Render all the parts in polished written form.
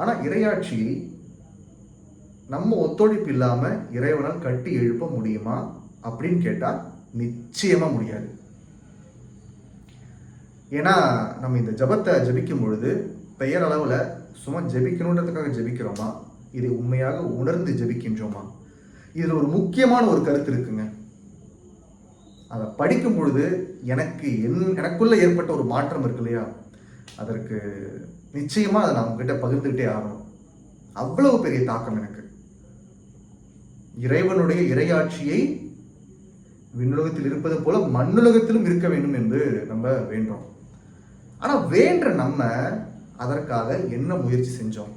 ஆனா இறையாட்சியை நம்ம ஒத்துழைப்பு இல்லாம இறைவனால் கட்டி எழுப்ப முடியுமா அப்படின்னு கேட்டா நிச்சயமா முடியாது. ஏன்னா நம்ம இந்த ஜபத்தை ஜபிக்கும் பொழுது பெயர் அளவுல சும்மா ஜபிக்கணுன்றதுக்காக ஜபிக்கிறோமா, இதை உண்மையாக உணர்ந்து ஜபிக்கின்றோமா? இதுல ஒரு முக்கியமான ஒரு கருத்து இருக்குங்க. அதை படிக்கும் பொழுது எனக்குள்ள ஏற்பட்ட ஒரு மாற்றம் இருக்கு இல்லையா, அதற்கு நிச்சயமா அதை நான் உங்ககிட்ட பகிர்ந்துகிட்டே ஆகணும். அவ்வளவு பெரிய தாக்கம் எனக்கு. இறைவனுடைய இறையாட்சியை விண்ணுலகத்தில் இருப்பது போல மண்ணுலகத்திலும் இருக்க வேண்டும் என்று நம்ம வேண்டோம். ஆனா வேண்ட நம்ம அதற்காக என்ன முயற்சி செஞ்சோம்?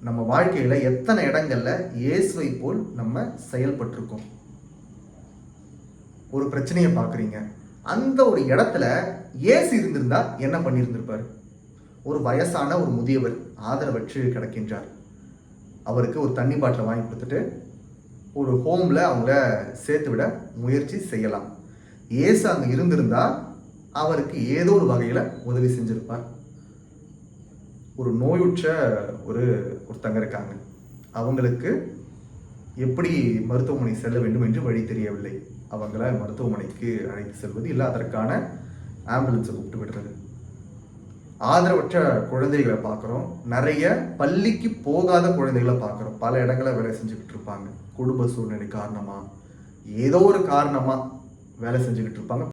நம்ம வாழ்க்கையில எத்தனை இடங்கள்ல இயேசுவை போல் நம்ம செயல்பட்டிருக்கோம்? ஒரு பிரச்சனையை பாக்குறீங்க, அந்த ஒரு இடத்துல இயேசு இருந்திருந்தா என்ன பண்ணியிருந்திருப்பாரு? ஒரு வயசான ஒரு முதியவர் ஆதரவற்று கிடக்கின்றார். அவருக்கு ஒரு தண்ணி பாட்டில் வாங்கி கொடுத்துட்டு ஒரு ஹோம்ல அவங்கள சேர்த்து விட முயற்சி செய்யலாம். இயேசு அங்க இருந்திருந்தா அவருக்கு ஏதோ ஒரு வகையில உதவி செஞ்சிருப்பார். ஒரு நோயுற்ற ஒருத்தங்க இருக்காங்க, அவங்களுக்கு எப்படி மருத்துவமனை செல்ல வேண்டும் என்று வழி தெரியவில்லை. அவங்கள மருத்துவமனைக்கு அழைத்து செல்வது, இல்லை அதற்கான ஆம்புலன்ஸை கூப்பிட்டு விடுறது. ஆதரவற்ற குழந்தைகளை பார்க்குறோம், நிறைய பள்ளிக்கு போகாத குழந்தைகளை பார்க்குறோம். பல இடங்களை வேலை செஞ்சுக்கிட்டு இருப்பாங்க. குடும்ப சூழ்நிலை காரணமா, ஏதோ ஒரு காரணமா வேலை செஞ்சுக்கிட்டு இருப்பாங்க.